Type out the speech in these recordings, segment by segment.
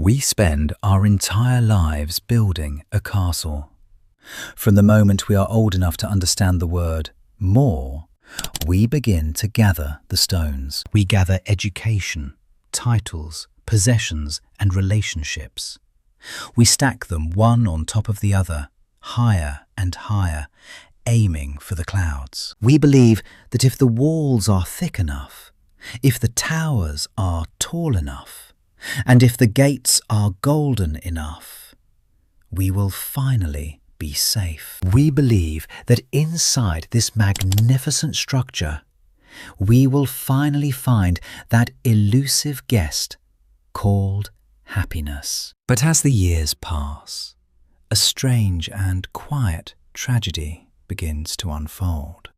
We spend our entire lives building a castle. From the moment we are old enough to understand the word more, we begin to gather the stones. We gather education, titles, possessions, and relationships. We stack them one on top of the other, higher and higher, aiming for the clouds. We believe that if the walls are thick enough, if the towers are tall enough, and if the gates are golden enough, we will finally be safe. We believe that inside this magnificent structure, we will finally find that elusive guest called happiness. But as the years pass, a strange and quiet tragedy begins to unfold.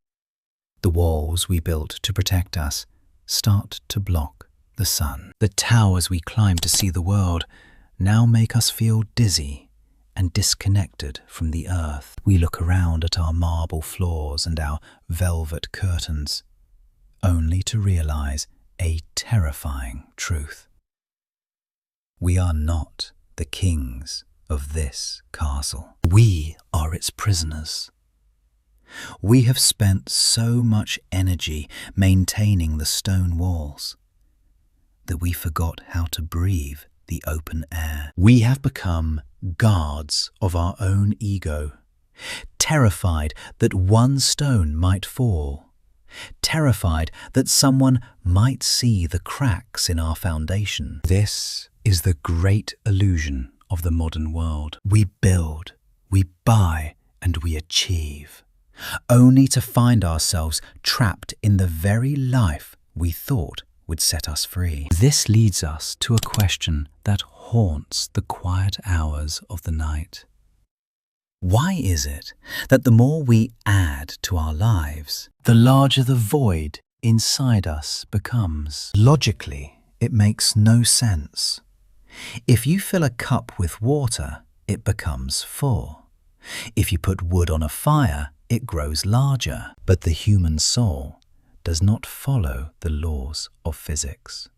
The walls we built to protect us start to block the sun. The towers we climb to see the world now make us feel dizzy and disconnected from the earth. We look around at our marble floors and our velvet curtains, only to realize a terrifying truth. We are not the kings of this castle. We are its prisoners. We have spent so much energy maintaining the stone walls that we forgot how to breathe the open air. We have become guards of our own ego, terrified that one stone might fall, terrified that someone might see the cracks in our foundation. This is the great illusion of the modern world. We build, we buy, and we achieve, only to find ourselves trapped in the very life we thought would set us free. This leads us to a question that haunts the quiet hours of the night. Why is it that the more we add to our lives, the larger the void inside us becomes? Logically, it makes no sense. If you fill a cup with water, it becomes full. If you put wood on a fire, it grows larger. But the human soul does not follow the laws of physics.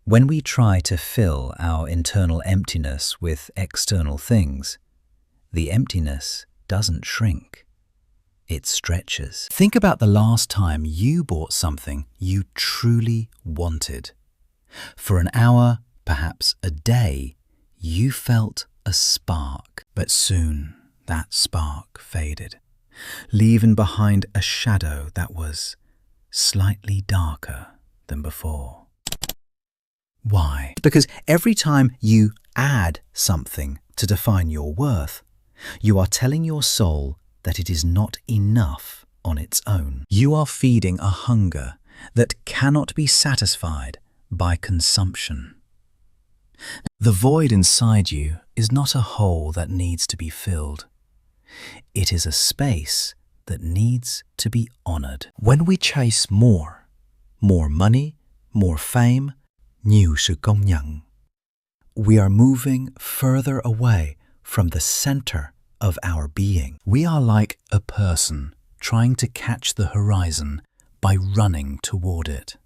When we try to fill our internal emptiness with external things, the emptiness doesn't shrink, it stretches. Think about the last time you bought something you truly wanted. For an hour, perhaps a day, you felt a spark, but soon that spark faded, leaving behind a shadow that was slightly darker than before. Why? Because every time you add something to define your worth, you are telling your soul that it is not enough on its own. You are feeding a hunger that cannot be satisfied by consumption. The void inside you is not a hole that needs to be filled. It is a space that needs to be honored. When we chase more money, more fame, nhiều sự công nhận, we are moving further away from the center of our being. We are like a person trying to catch the horizon by running toward it.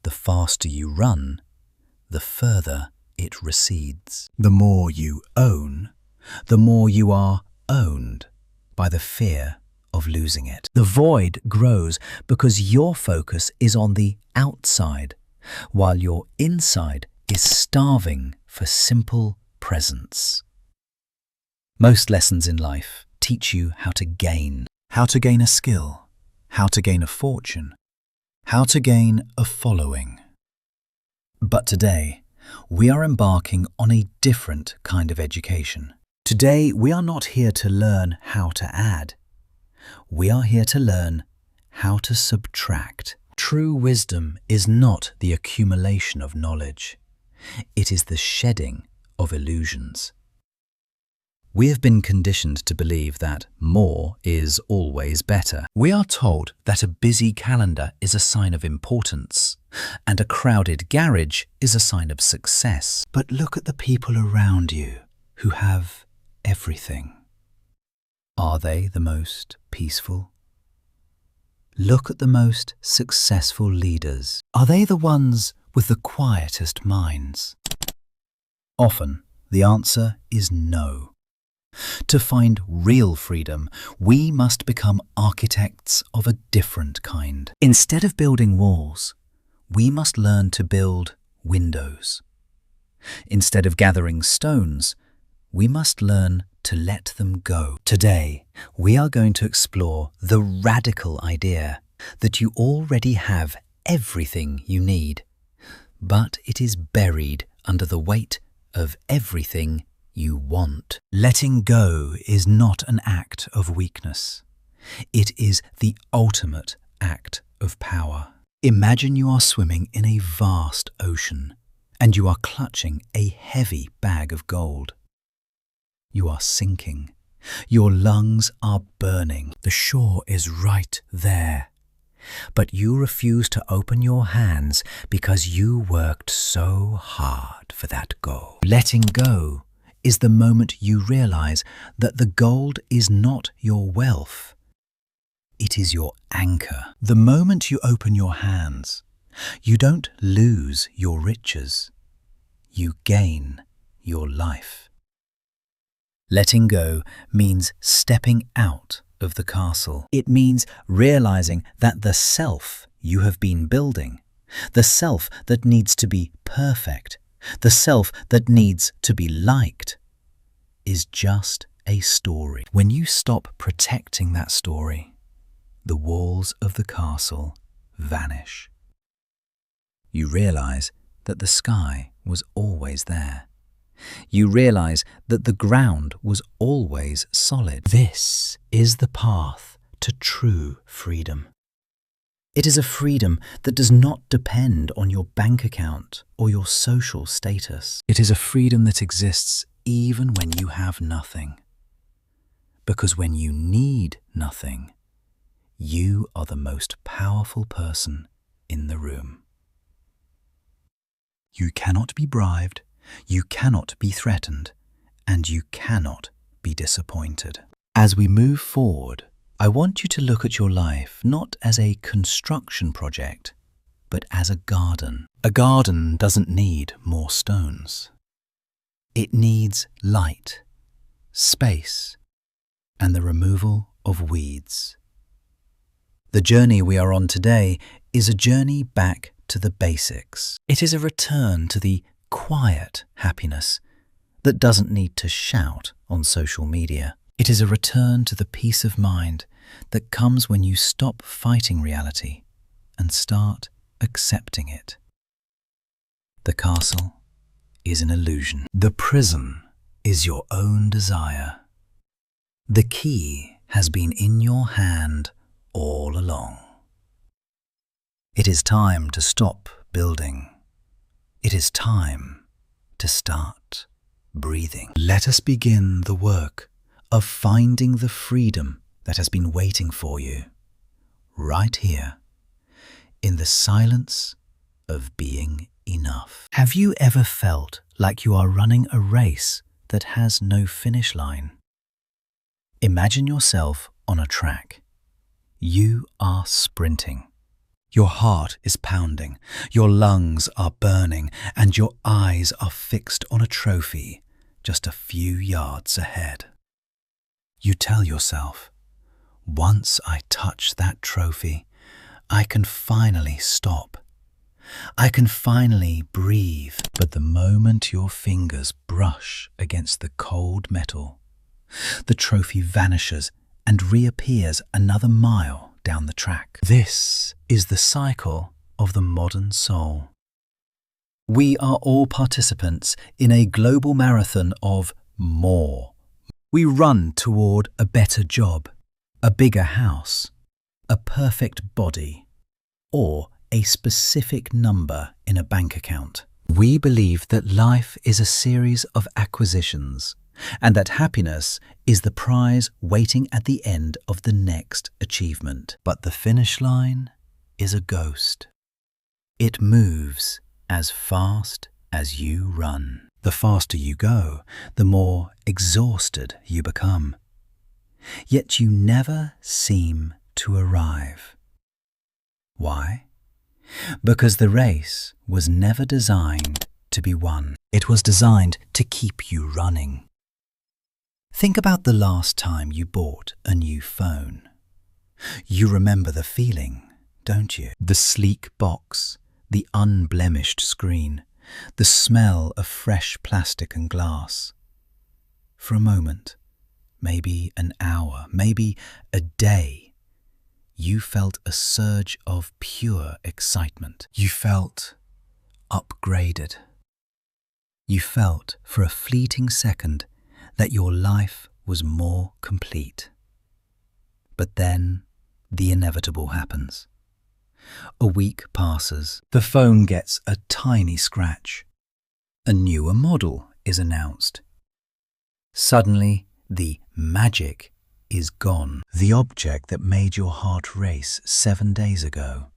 The faster you run, the further it recedes. The more you own, the more you are owned by the fear of losing it. The void grows because your focus is on the outside, while your inside is starving for simple presence. Most lessons in life teach you how to gain a skill, how to gain a fortune, how to gain a following. But today, we are embarking on a different kind of education. Today, we are not here to learn how to add. We are here to learn how to subtract. True wisdom is not the accumulation of knowledge. It is the shedding of illusions. We have been conditioned to believe that more is always better. We are told that a busy calendar is a sign of importance, and a crowded garage is a sign of success. But look at the people around you who have everything. Are they the most peaceful? Look at the most successful leaders. Are they the ones with the quietest minds? Often, the answer is no. To find real freedom, we must become architects of a different kind. Instead of building walls, we must learn to build windows. Instead of gathering stones, we must learn to let them go. Today, we are going to explore the radical idea that you already have everything you need, but it is buried under the weight of everything you want. Letting go is not an act of weakness. It is the ultimate act of power. Imagine you are swimming in a vast ocean and you are clutching a heavy bag of gold. You are sinking. Your lungs are burning. The shore is right there. But you refuse to open your hands because you worked so hard for that goal. Letting go is the moment you realize that the gold is not your wealth. It is your anchor. The moment you open your hands, you don't lose your riches. You gain your life. Letting go means stepping out of the castle. It means realizing that the self you have been building, the self that needs to be perfect, the self that needs to be liked, is just a story. When you stop protecting that story, the walls of the castle vanish. You realize that the sky was always there. You realize that the ground was always solid. This is the path to true freedom. It is a freedom that does not depend on your bank account or your social status. It is a freedom that exists even when you have nothing. Because when you need nothing, you are the most powerful person in the room. You cannot be bribed, you cannot be threatened, and you cannot be disappointed. As we move forward, I want you to look at your life not as a construction project, but as a garden. A garden doesn't need more stones. It needs light, space, and the removal of weeds. The journey we are on today is a journey back to the basics. It is a return to the quiet happiness that doesn't need to shout on social media. It is a return to the peace of mind that comes when you stop fighting reality and start accepting it. The castle is an illusion. The prison is your own desire. The key has been in your hand all along. It is time to stop building. It is time to start breathing. Let us begin the work of finding the freedom that has been waiting for you, right here, in the silence of being enough. Have you ever felt like you are running a race that has no finish line? Imagine yourself on a track. You are sprinting. Your heart is pounding, your lungs are burning, and your eyes are fixed on a trophy just a few yards ahead. You tell yourself, once I touch that trophy, I can finally stop. I can finally breathe. But the moment your fingers brush against the cold metal, the trophy vanishes and reappears another mile down the track. This is the cycle of the modern soul. We are all participants in a global marathon of more. We run toward a better job, a bigger house, a perfect body, or a specific number in a bank account. We believe that life is a series of acquisitions, and that happiness is the prize waiting at the end of the next achievement. But the finish line is a ghost. It moves as fast as you run. The faster you go, the more exhausted you become. Yet you never seem to arrive. Why? Because the race was never designed to be won. It was designed to keep you running. Think about the last time you bought a new phone. You remember the feeling, don't you? The sleek box, the unblemished screen, the smell of fresh plastic and glass. For a moment, maybe an hour, maybe a day, you felt a surge of pure excitement. You felt upgraded. You felt for a fleeting second that your life was more complete. But then the inevitable happens. A week passes. The phone gets a tiny scratch. A newer model is announced. Suddenly, the magic is gone. The object that made your heart race 7 days ago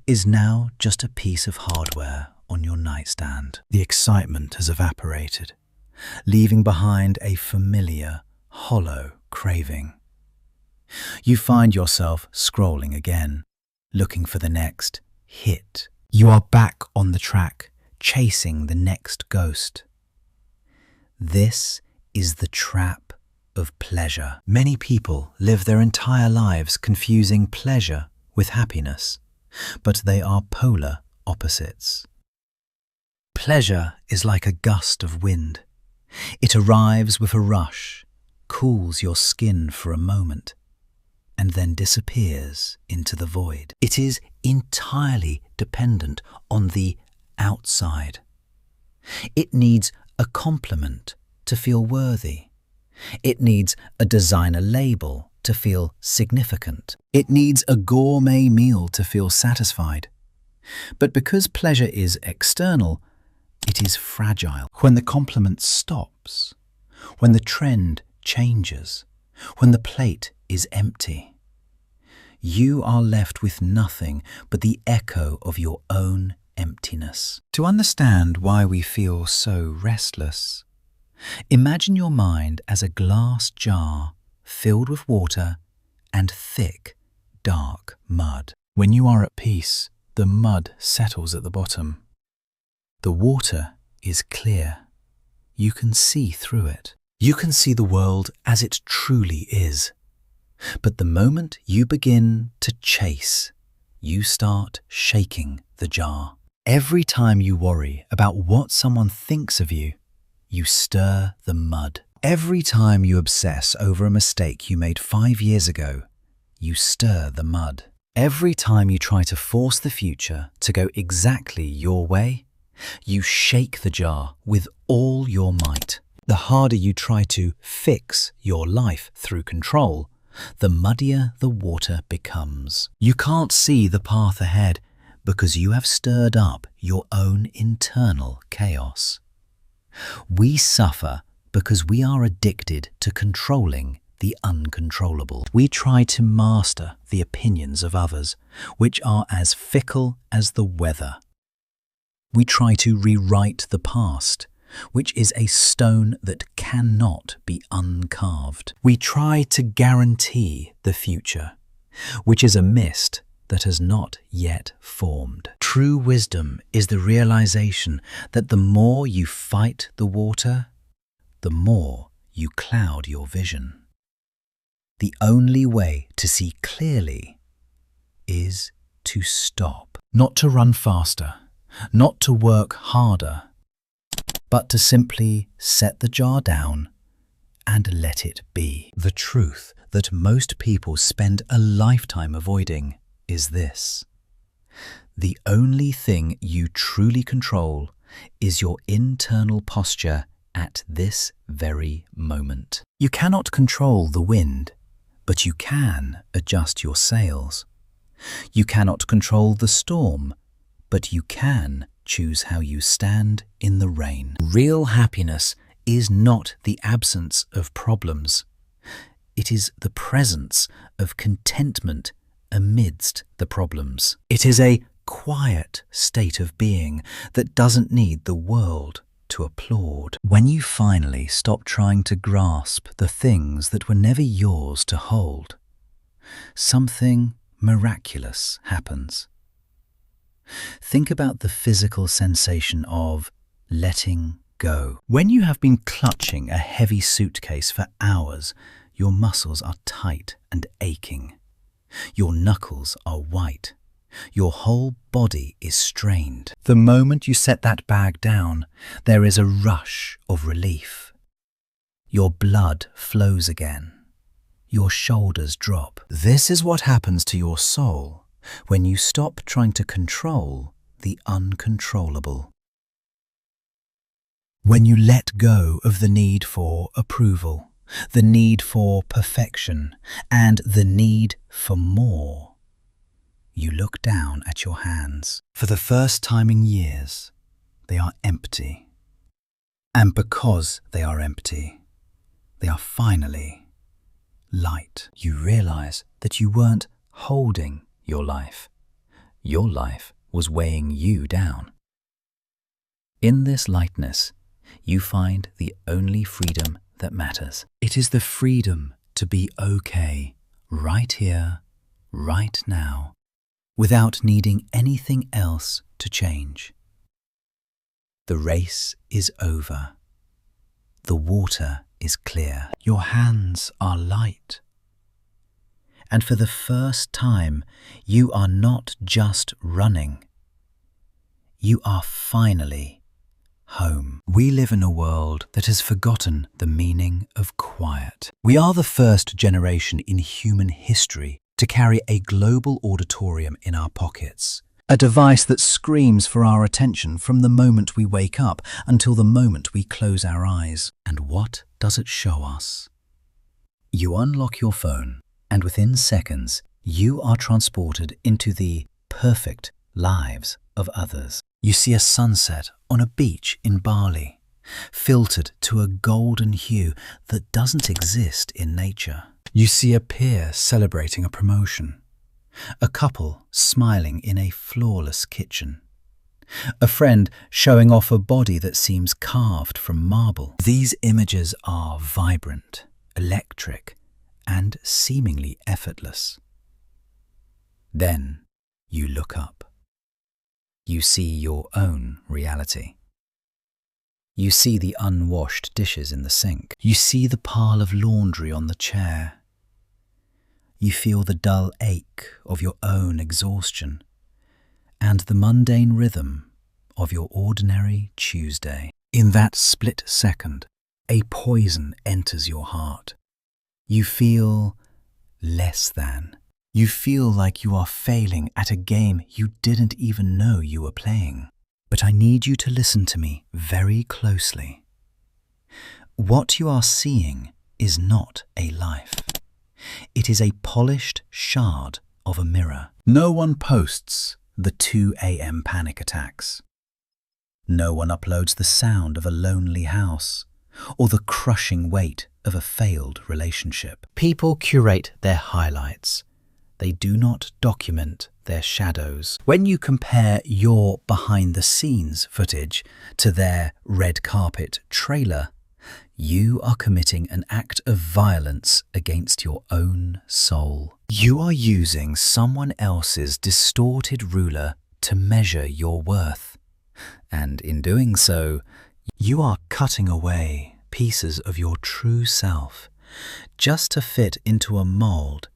is now just a piece of hardware on your nightstand. The excitement has evaporated, leaving behind a familiar, hollow craving. You find yourself scrolling again, looking for the next hit. You are back on the track, chasing the next ghost. This is the trap of pleasure. Many people live their entire lives confusing pleasure with happiness, but they are polar opposites. Pleasure is like a gust of wind. It arrives with a rush, cools your skin for a moment, and then disappears into the void. It is entirely dependent on the outside. It needs a compliment to feel worthy. It needs a designer label to feel significant. It needs a gourmet meal to feel satisfied. But because pleasure is external, it is fragile. When the compliment stops, when the trend changes, when the plate is empty, you are left with nothing but the echo of your own emptiness. To understand why we feel so restless, imagine your mind as a glass jar filled with water and thick, dark mud. When you are at peace, the mud settles at the bottom. The water is clear. You can see through it. You can see the world as it truly is. But the moment you begin to chase, you start shaking the jar. Every time you worry about what someone thinks of you, you stir the mud. Every time you obsess over a mistake you made 5 years ago, you stir the mud. Every time you try to force the future to go exactly your way, you shake the jar with all your might. The harder you try to fix your life through control, the muddier the water becomes. You can't see the path ahead because you have stirred up your own internal chaos. We suffer because we are addicted to controlling the uncontrollable. We try to master the opinions of others, which are as fickle as the weather. We try to rewrite the past, which is a stone that cannot be uncarved. We try to guarantee the future, which is a mist that has not yet formed. True wisdom is the realization that the more you fight the water, the more you cloud your vision. The only way to see clearly is to stop. Not to run faster, not to work harder, but to simply set the jar down and let it be. The truth that most people spend a lifetime avoiding is this: the only thing you truly control is your internal posture at this very moment. You cannot control the wind, but you can adjust your sails. You cannot control the storm, but you can choose how you stand in the rain. Real happiness is not the absence of problems. It is the presence of contentment amidst the problems. It is a quiet state of being that doesn't need the world to applaud. When you finally stop trying to grasp the things that were never yours to hold, something miraculous happens. Think about the physical sensation of letting go. When you have been clutching a heavy suitcase for hours, your muscles are tight and aching. Your knuckles are white. Your whole body is strained. The moment you set that bag down, there is a rush of relief. Your blood flows again. Your shoulders drop. This is what happens to your soul when you stop trying to control the uncontrollable. When you let go of the need for approval, the need for perfection, and the need for more, you look down at your hands. For the first time in years, they are empty. And because they are empty, they are finally light. You realize that you weren't holding your life. Your life was weighing you down. In this lightness, you find the only freedom that matters. It is the freedom to be okay right here, right now, without needing anything else to change. The race is over. The water is clear. Your hands are light. And for the first time, you are not just running. You are finally home. We live in a world that has forgotten the meaning of quiet. We are the first generation in human history to carry a global auditorium in our pockets, a device that screams for our attention from the moment we wake up until the moment we close our eyes. And what does it show us? You unlock your phone, and within seconds, you are transported into the perfect lives of others. You see a sunset on a beach in Bali, filtered to a golden hue that doesn't exist in nature. You see a peer celebrating a promotion, a couple smiling in a flawless kitchen, a friend showing off a body that seems carved from marble. These images are vibrant, electric, and seemingly effortless. Then you look up. You see your own reality. You see the unwashed dishes in the sink. You see the pile of laundry on the chair. You feel the dull ache of your own exhaustion and the mundane rhythm of your ordinary Tuesday. In that split second, a poison enters your heart. You feel less than. You feel like you are failing at a game you didn't even know you were playing. But I need you to listen to me very closely. What you are seeing is not a life. It is a polished shard of a mirror. No one posts the 2 a.m. panic attacks. No one uploads the sound of a lonely house or the crushing weight of a failed relationship. People curate their highlights. They do not document their shadows. When you compare your behind-the-scenes footage to their red carpet trailer, you are committing an act of violence against your own soul. You are using someone else's distorted ruler to measure your worth. And in doing so, you are cutting away pieces of your true self just to fit into a mold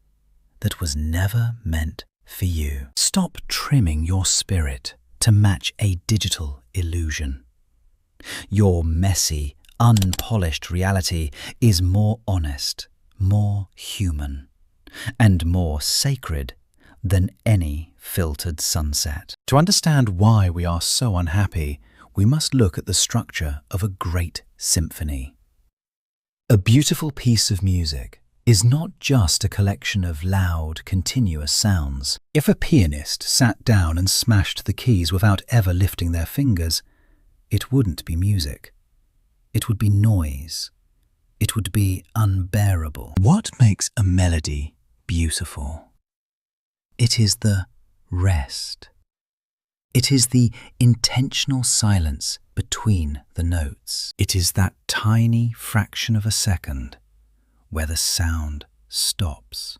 that was never meant for you. Stop trimming your spirit to match a digital illusion. Your messy, unpolished reality is more honest, more human, and more sacred than any filtered sunset. To understand why we are so unhappy, we must look at the structure of a great symphony. A beautiful piece of music is not just a collection of loud, continuous sounds. If a pianist sat down and smashed the keys without ever lifting their fingers, it wouldn't be music. It would be noise. It would be unbearable. What makes a melody beautiful? It is the rest. It is the intentional silence between the notes. It is that tiny fraction of a second where the sound stops,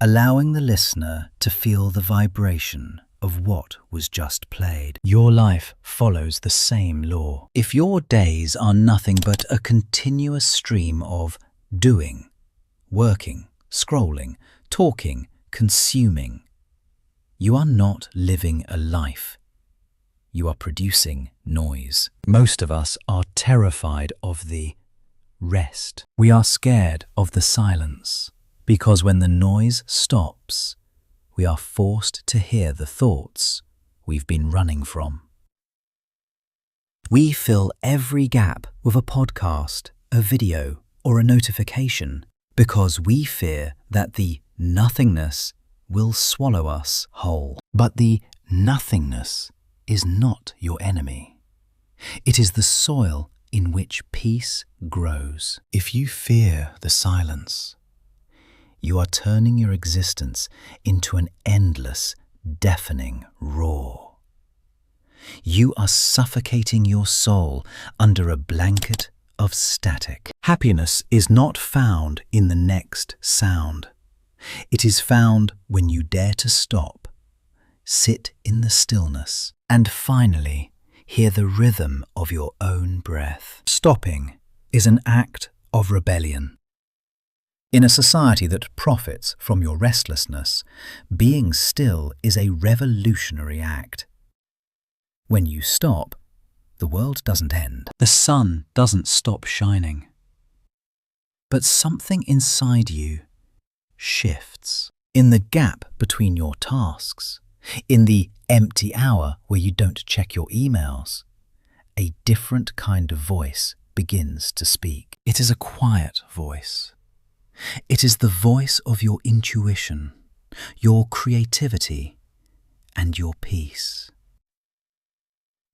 allowing the listener to feel the vibration of what was just played. Your life follows the same law. If your days are nothing but a continuous stream of doing, working, scrolling, talking, consuming, you are not living a life. You are producing noise. Most of us are terrified of the rest. We are scared of the silence, because when the noise stops, we are forced to hear the thoughts we've been running from. We fill every gap with a podcast, a video, or a notification because we fear that the nothingness will swallow us whole. But the nothingness is not your enemy. It is the soil in which peace grows. If you fear the silence, you are turning your existence into an endless, deafening roar. You are suffocating your soul under a blanket of static. Happiness is not found in the next sound. It is found when you dare to stop, sit in the stillness, and finally hear the rhythm of your own breath. Stopping is an act of rebellion. In a society that profits from your restlessness, being still is a revolutionary act. When you stop, the world doesn't end. The sun doesn't stop shining. But something inside you shifts. In the gap between your tasks, in the empty hour where you don't check your emails, a different kind of voice begins to speak. It is a quiet voice. It is the voice of your intuition, your creativity, and your peace.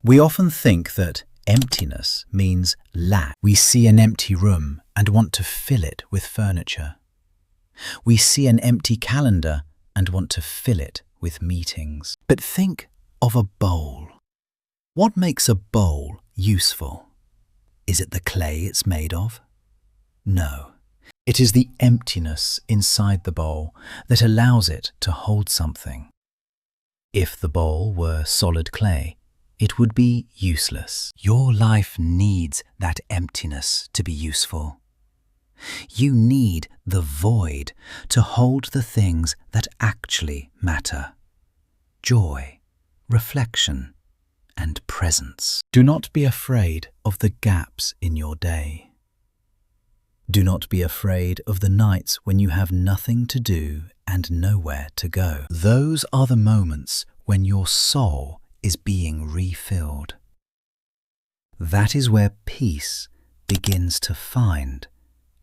We often think that emptiness means lack. We see an empty room and want to fill it with furniture. We see an empty calendar and want to fill it with meetings. But think of a bowl. What makes a bowl useful? Is it the clay it's made of? No. It is the emptiness inside the bowl that allows it to hold something. If the bowl were solid clay, it would be useless. Your life needs that emptiness to be useful. You need the void to hold the things that actually matter: joy, reflection, and presence. Do not be afraid of the gaps in your day. Do not be afraid of the nights when you have nothing to do and nowhere to go. Those are the moments when your soul is being refilled. That is where peace begins to find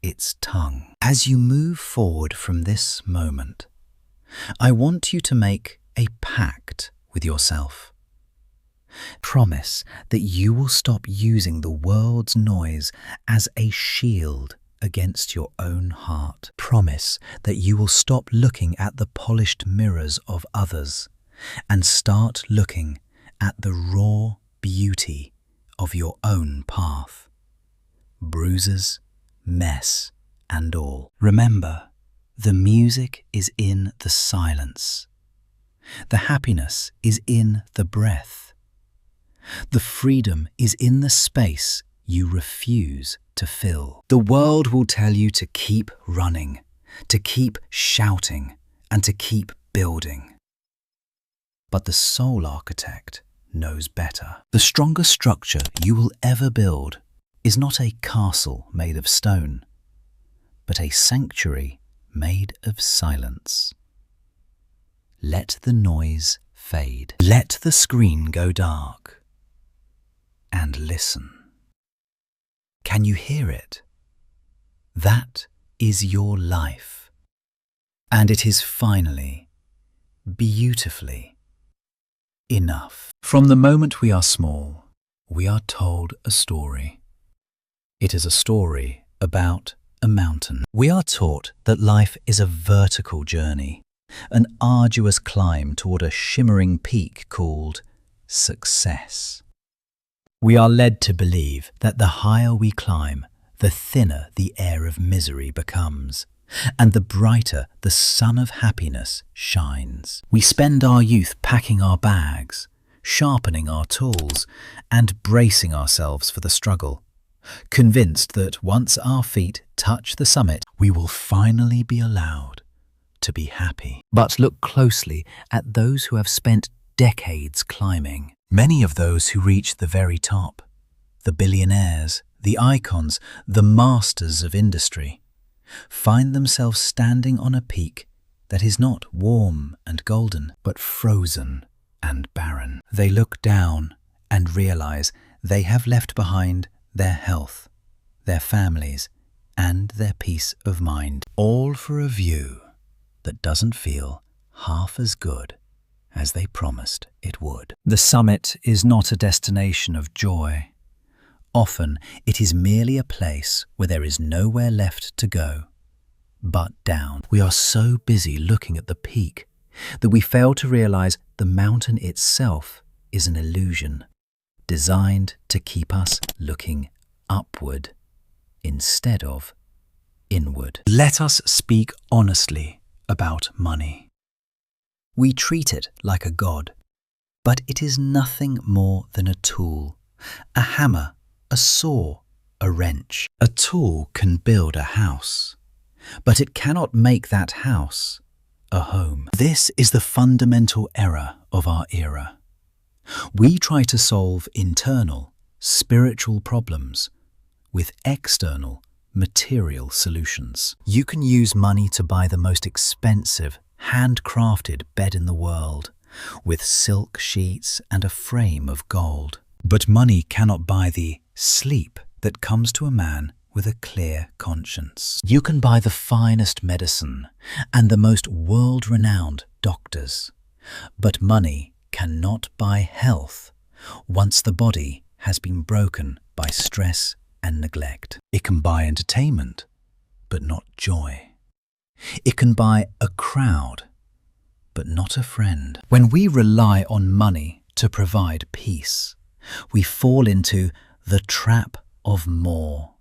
its tongue. As you move forward from this moment, I want you to make a pact with yourself. Promise that you will stop using the world's noise as a shield against your own heart. Promise that you will stop looking at the polished mirrors of others and start looking at the raw beauty of your own path. Bruises, mess, and all. Remember, the music is in the silence. The happiness is in the breath. The freedom is in the space you refuse to fill. The world will tell you to keep running, to keep shouting, and to keep building. But the soul architect knows better. The strongest structure you will ever build is not a castle made of stone, but a sanctuary made of silence. Let the noise fade. Let the screen go dark. And listen. Can you hear it? That is your life. And it is finally, beautifully, enough. From the moment we are small, we are told a story. It is a story about a mountain. We are taught that life is a vertical journey, an arduous climb toward a shimmering peak called success. We are led to believe that the higher we climb, the thinner the air of misery becomes, and the brighter the sun of happiness shines. We spend our youth packing our bags, sharpening our tools, and bracing ourselves for the struggle, convinced that once our feet touch the summit, we will finally be allowed to be happy. But look closely at those who have spent decades climbing. Many of those who reach the very top, the billionaires, the icons, the masters of industry, find themselves standing on a peak that is not warm and golden, but frozen and barren. They look down and realize they have left behind their health, their families, and their peace of mind, all for a view that doesn't feel half as good as they promised it would. The summit is not a destination of joy. Often it is merely a place where there is nowhere left to go but down. We are so busy looking at the peak that we fail to realize the mountain itself is an illusion designed to keep us looking upward instead of inward. Let us speak honestly about money. We treat it like a god, but it is nothing more than a tool, a hammer, a saw, a wrench. A tool can build a house, but it cannot make that house a home. This is the fundamental error of our era. We try to solve internal, spiritual problems with external, material solutions. You can use money to buy the most expensive, handcrafted bed in the world, with silk sheets and a frame of gold. But money cannot buy the sleep that comes to a man with a clear conscience. You can buy the finest medicine and the most world-renowned doctors, but money cannot buy health once the body has been broken by stress and neglect. It can buy entertainment, but not joy. It can buy a crowd, but not a friend. When we rely on money to provide peace, we fall into the trap of more.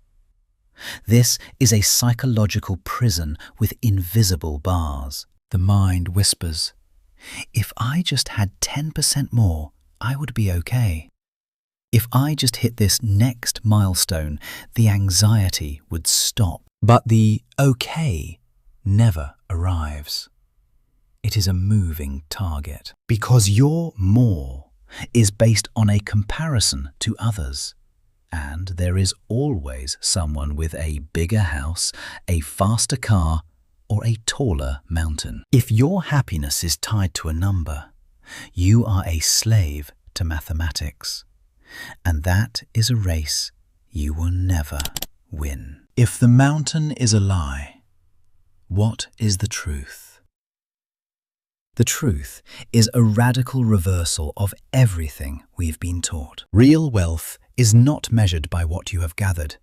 This is a psychological prison with invisible bars. The mind whispers, if I just had 10% more, I would be okay. If I just hit this next milestone, the anxiety would stop. But the okay never arrives. It is a moving target. Because your more is based on a comparison to others. And there is always someone with a bigger house, a faster car, or a taller mountain. If your happiness is tied to a number, you are a slave to mathematics. And that is a race you will never win. If the mountain is a lie, what is the truth? The truth is a radical reversal of everything we've been taught. Real wealth is not measured by what you have gathered.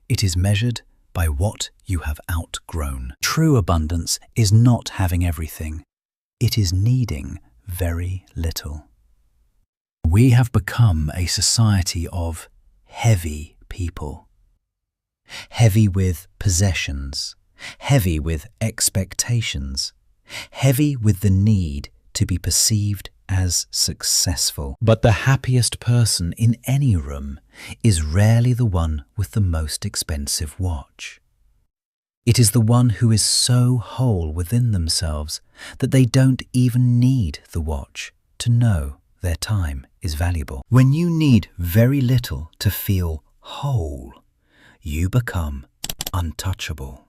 It is measured by what you have outgrown. True abundance is not having everything. It is needing very little. We have become a society of heavy people. Heavy with possessions, heavy with expectations, heavy with the need to be perceived as successful. But the happiest person in any room is rarely the one with the most expensive watch. It is the one who is so whole within themselves that they don't even need the watch to know their time is valuable. When you need very little to feel whole, you become untouchable.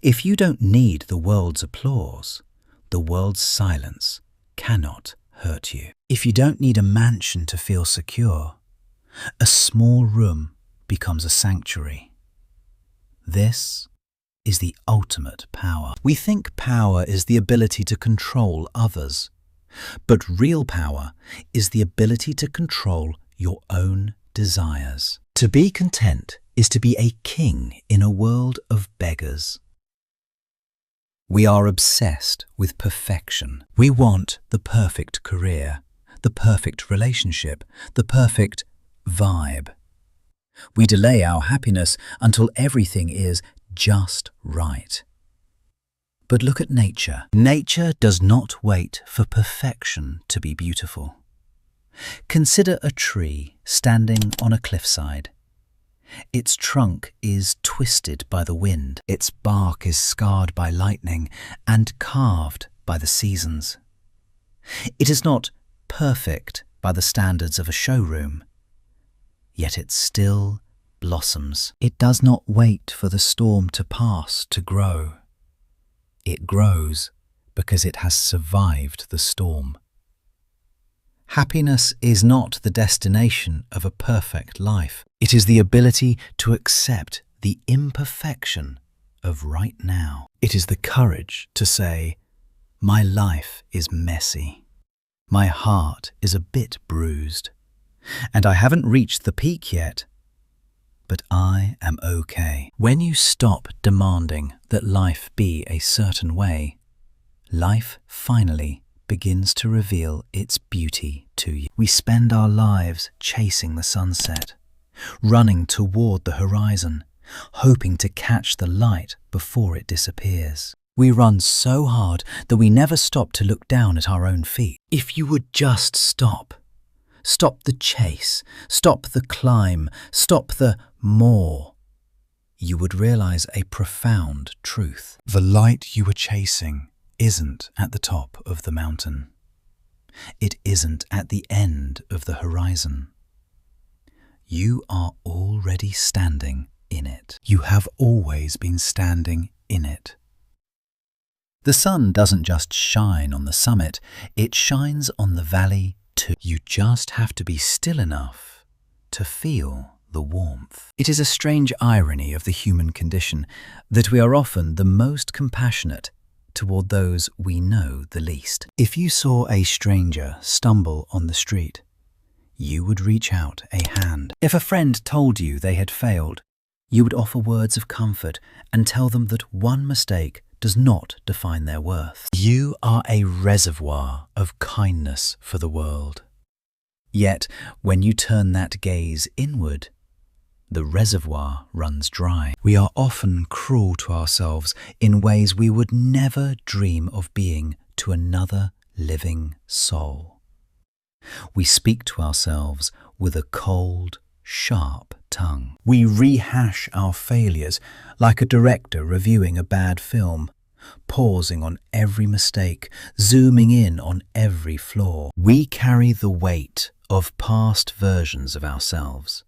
If you don't need the world's applause, the world's silence cannot hurt you. If you don't need a mansion to feel secure, a small room becomes a sanctuary. This is the ultimate power. We think power is the ability to control others, but real power is the ability to control your own desires. To be content is to be a king in a world of beggars. We are obsessed with perfection. We want the perfect career, the perfect relationship, the perfect vibe. We delay our happiness until everything is just right. But look at nature. Nature does not wait for perfection to be beautiful. Consider a tree standing on a cliffside. Its trunk is twisted by the wind, its bark is scarred by lightning and carved by the seasons. It is not perfect by the standards of a showroom, yet it still blossoms. It does not wait for the storm to pass to grow. It grows because it has survived the storm. Happiness is not the destination of a perfect life. It is the ability to accept the imperfection of right now. It is the courage to say, my life is messy. My heart is a bit bruised. And I haven't reached the peak yet, but I am okay. When you stop demanding that life be a certain way, life finally begins to reveal its beauty to you. We spend our lives chasing the sunset, running toward the horizon, hoping to catch the light before it disappears. We run so hard that we never stop to look down at our own feet. If you would just stop the chase, stop the climb, stop the more, you would realize a profound truth. The light you were chasing isn't at the top of the mountain. It isn't at the end of the horizon. You are already standing in it. You have always been standing in it. The sun doesn't just shine on the summit, it shines on the valley too. You just have to be still enough to feel the warmth. It is a strange irony of the human condition that we are often the most compassionate toward those we know the least. If you saw a stranger stumble on the street, you would reach out a hand. If a friend told you they had failed, you would offer words of comfort and tell them that one mistake does not define their worth. You are a reservoir of kindness for the world. Yet, when you turn that gaze inward, the reservoir runs dry. We are often cruel to ourselves in ways we would never dream of being to another living soul. We speak to ourselves with a cold, sharp tongue. We rehash our failures like a director reviewing a bad film, pausing on every mistake, zooming in on every flaw. We carry the weight of past versions of ourselves.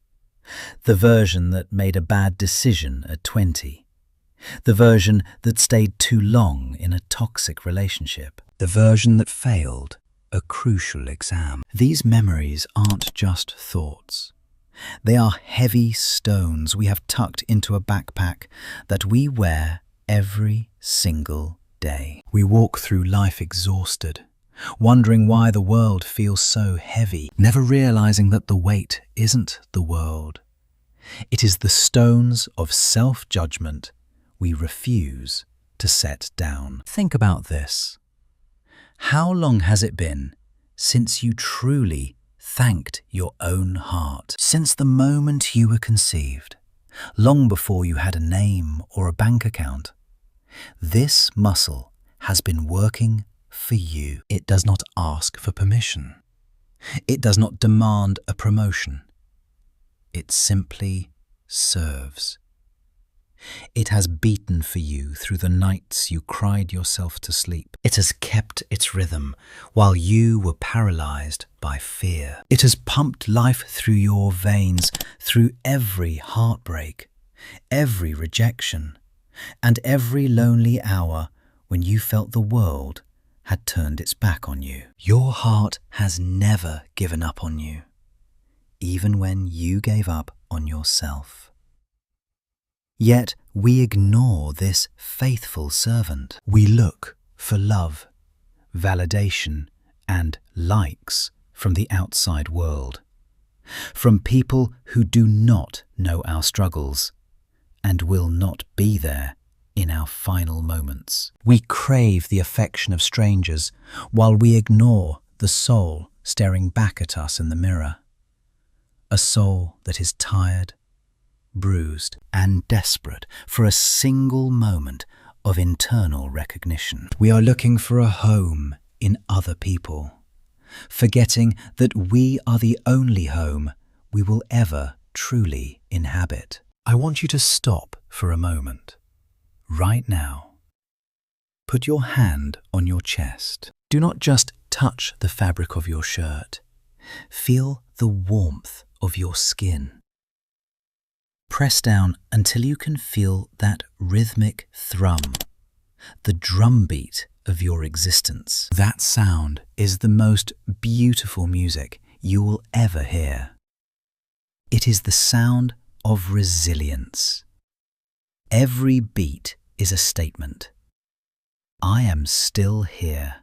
The version that made a bad decision at 20. The version that stayed too long in a toxic relationship. The version that failed a crucial exam. These memories aren't just thoughts. They are heavy stones we have tucked into a backpack that we wear every single day. We walk through life exhausted, wondering why the world feels so heavy, never realizing that the weight isn't the world. It is the stones of self-judgment we refuse to set down. Think about this. How long has it been since you truly thanked your own heart? Since the moment you were conceived, long before you had a name or a bank account. This muscle has been working for you. It does not ask for permission. It does not demand a promotion. It simply serves. It has beaten for you through the nights you cried yourself to sleep. It has kept its rhythm while you were paralyzed by fear. It has pumped life through your veins, through every heartbreak, every rejection, and every lonely hour when you felt the world had turned its back on you. Your heart has never given up on you, even when you gave up on yourself. Yet we ignore this faithful servant. We look for love, validation, and likes from the outside world, from people who do not know our struggles and will not be there in our final moments. We crave the affection of strangers while we ignore the soul staring back at us in the mirror. A soul that is tired, bruised, and desperate for a single moment of internal recognition. We are looking for a home in other people, forgetting that we are the only home we will ever truly inhabit. I want you to stop for a moment, right now. Put your hand on your chest. Do not just touch the fabric of your shirt. Feel the warmth of your skin. Press down until you can feel that rhythmic thrum, the drumbeat of your existence. That sound is the most beautiful music you will ever hear. It is the sound of resilience. Every beat is a statement. I am still here.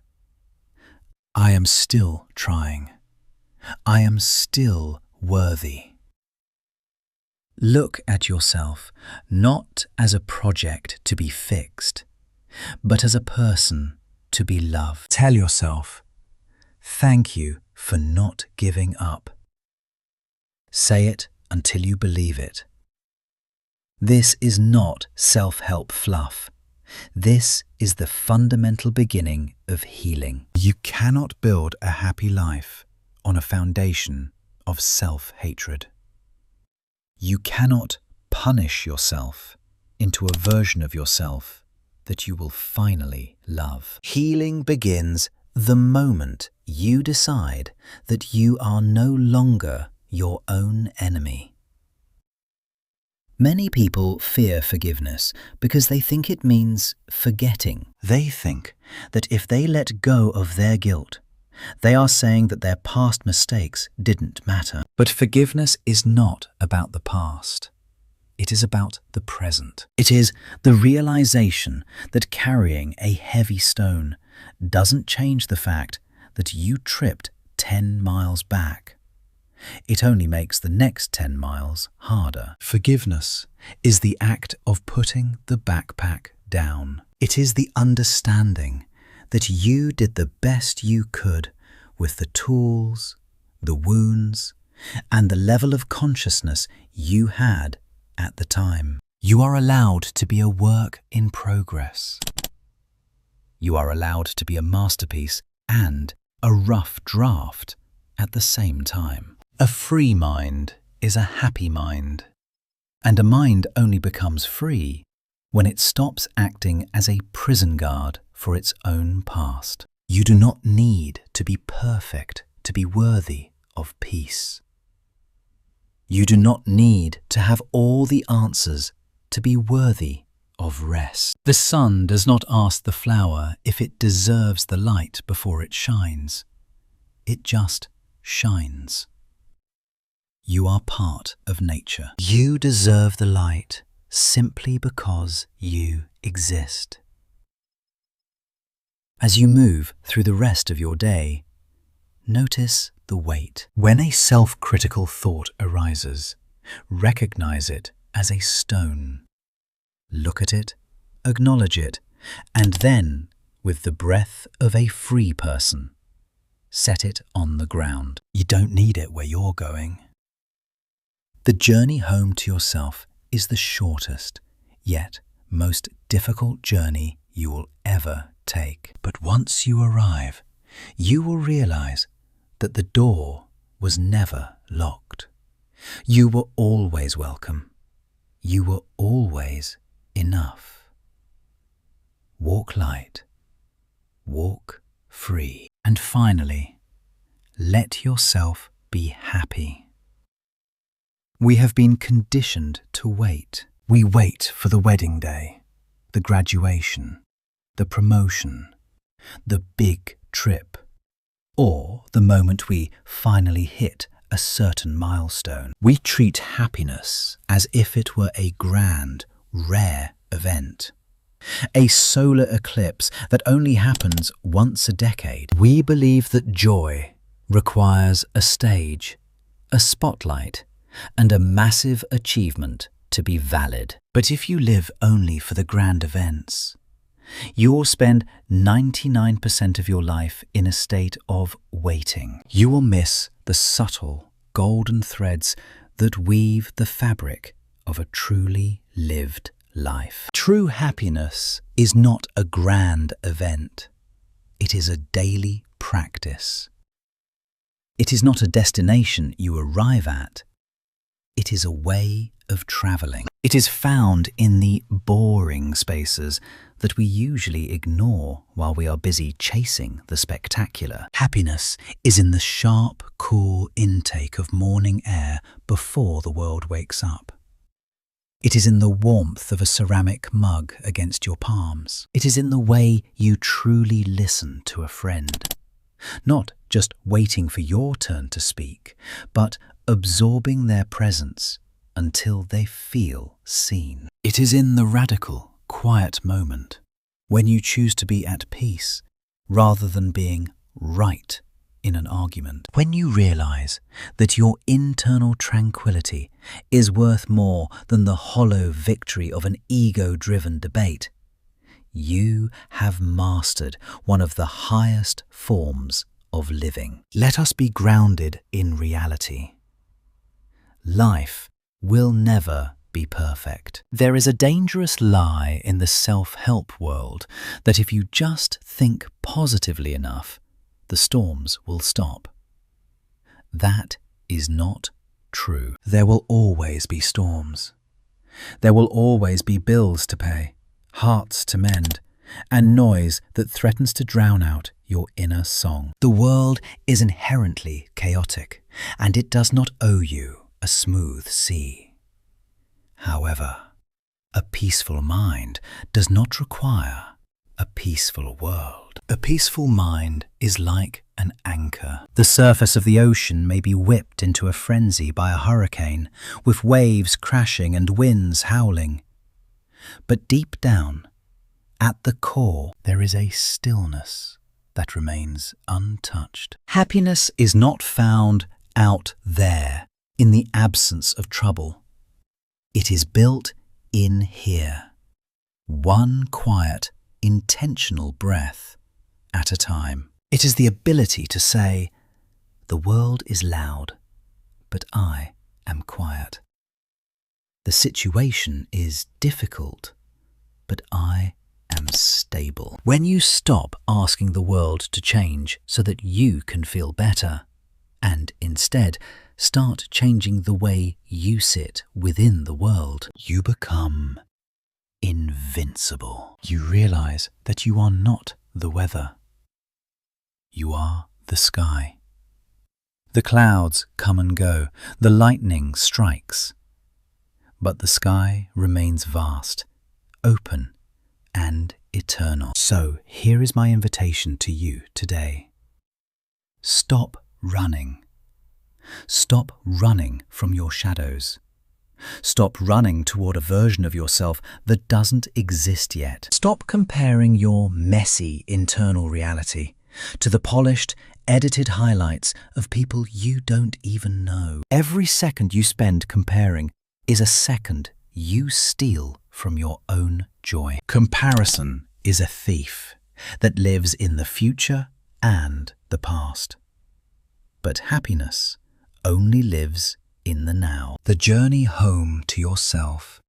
I am still trying. I am still worthy. Look at yourself not as a project to be fixed, but as a person to be loved. Tell yourself, thank you for not giving up. Say it until you believe it. This is not self-help fluff. This is the fundamental beginning of healing. You cannot build a happy life on a foundation of self-hatred. You cannot punish yourself into a version of yourself that you will finally love. Healing begins the moment you decide that you are no longer your own enemy. Many people fear forgiveness because they think it means forgetting. They think that if they let go of their guilt, they are saying that their past mistakes didn't matter. But forgiveness is not about the past. It is about the present. It is the realization that carrying a heavy stone doesn't change the fact that you tripped 10 miles back. It only makes the next 10 miles harder. Forgiveness is the act of putting the backpack down. It is the understanding that you did the best you could with the tools, the wounds, and the level of consciousness you had at the time. You are allowed to be a work in progress. You are allowed to be a masterpiece and a rough draft at the same time. A free mind is a happy mind, and a mind only becomes free when it stops acting as a prison guard for its own past. You do not need to be perfect to be worthy of peace. You do not need to have all the answers to be worthy of rest. The sun does not ask the flower if it deserves the light before it shines. It just shines. You are part of nature. You deserve the light simply because you exist. As you move through the rest of your day, notice the weight. When a self-critical thought arises, recognize it as a stone. Look at it, acknowledge it, and then, with the breath of a free person, set it on the ground. You don't need it where you're going. The journey home to yourself is the shortest, yet most difficult journey you will ever take. But once you arrive, you will realize that the door was never locked. You were always welcome. You were always enough. Walk light. Walk free. And finally, let yourself be happy. We have been conditioned to wait. We wait for the wedding day, the graduation, the promotion, the big trip, or the moment we finally hit a certain milestone. We treat happiness as if it were a grand, rare event, a solar eclipse that only happens once a decade. We believe that joy requires a stage, a spotlight, and a massive achievement to be valid. But if you live only for the grand events, you will spend 99% of your life in a state of waiting. You will miss the subtle golden threads that weave the fabric of a truly lived life. True happiness is not a grand event. It is a daily practice. It is not a destination you arrive at. It is a way of traveling. It is found in the boring spaces that we usually ignore while we are busy chasing the spectacular. Happiness is in the sharp, cool intake of morning air before the world wakes up. It is in the warmth of a ceramic mug against your palms. It is in the way you truly listen to a friend. Not just waiting for your turn to speak, but absorbing their presence until they feel seen. It is in the radical, quiet moment when you choose to be at peace rather than being right in an argument. When you realize that your internal tranquility is worth more than the hollow victory of an ego-driven debate, you have mastered one of the highest forms of living. Let us be grounded in reality. Life will never be perfect. There is a dangerous lie in the self-help world that if you just think positively enough, the storms will stop. That is not true. There will always be storms. There will always be bills to pay, hearts to mend, and noise that threatens to drown out your inner song. The world is inherently chaotic, and it does not owe you a smooth sea. However, a peaceful mind does not require a peaceful world. A peaceful mind is like an anchor. The surface of the ocean may be whipped into a frenzy by a hurricane, with waves crashing and winds howling. But deep down, at the core, there is a stillness that remains untouched. Happiness is not found out there in the absence of trouble. It is built in here, one quiet, intentional breath at a time. It is the ability to say, the world is loud, but I am quiet. The situation is difficult, but I am stable. When you stop asking the world to change so that you can feel better, and instead start changing the way you sit within the world, you become invincible. You realize that you are not the weather. You are the sky. The clouds come and go, the lightning strikes, but the sky remains vast, open, and eternal. So here is my invitation to you today. Stop running. Stop running from your shadows. Stop running toward a version of yourself that doesn't exist yet. Stop comparing your messy internal reality to the polished, edited highlights of people you don't even know. Every second you spend comparing is a second you steal from your own joy. Comparison is a thief that lives in the future and the past. But happiness only lives in the now. The journey home to yourself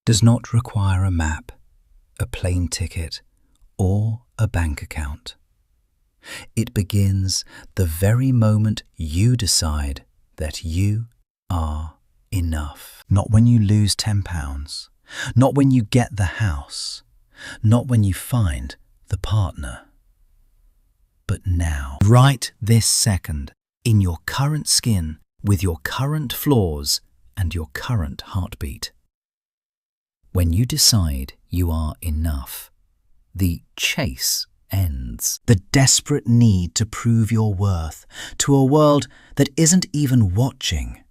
does not require a map, a plane ticket, or a bank account. It begins the very moment you decide that you are enough. Not when you lose £10, not when you get the house, not when you find the partner, but now, right this second, in your current skin, with your current flaws and your current heartbeat. When you decide you are enough, the chase ends. The desperate need to prove your worth to a world that isn't even watching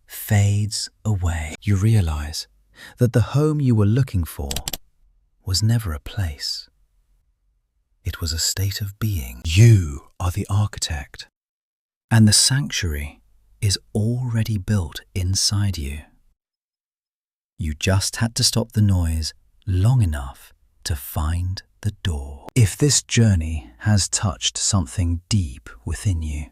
fades away. You realize that the home you were looking for was never a place. It was a state of being. You are the architect, and the sanctuary is already built inside you. You just had to stop the noise long enough to find the door. If this journey has touched something deep within you,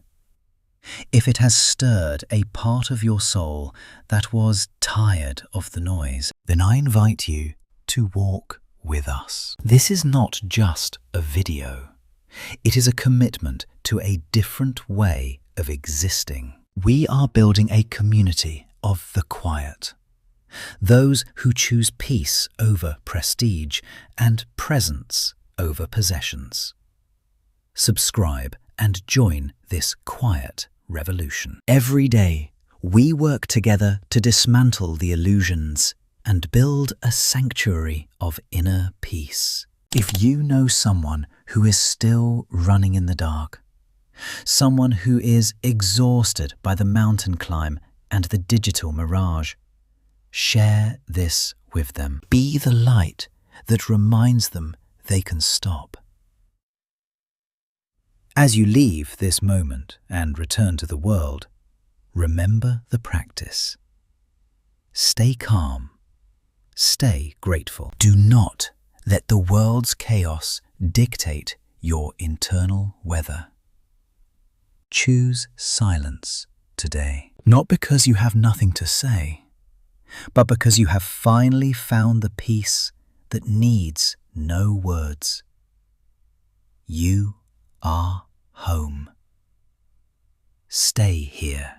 if it has stirred a part of your soul that was tired of the noise, then I invite you to walk with us. This is not just a video. It is a commitment to a different way of existing. We are building a community of the quiet. Those who choose peace over prestige and presence over possessions. Subscribe and join this quiet revolution. Every day, we work together to dismantle the illusions and build a sanctuary of inner peace. If you know someone who is still running in the dark, someone who is exhausted by the mountain climb and the digital mirage, share this with them. Be the light that reminds them they can stop. As you leave this moment and return to the world, remember the practice. Stay calm. Stay grateful. Do not let the world's chaos dictate your internal weather. Choose silence today. Not because you have nothing to say, but because you have finally found the peace that needs no words. You are home. Stay here.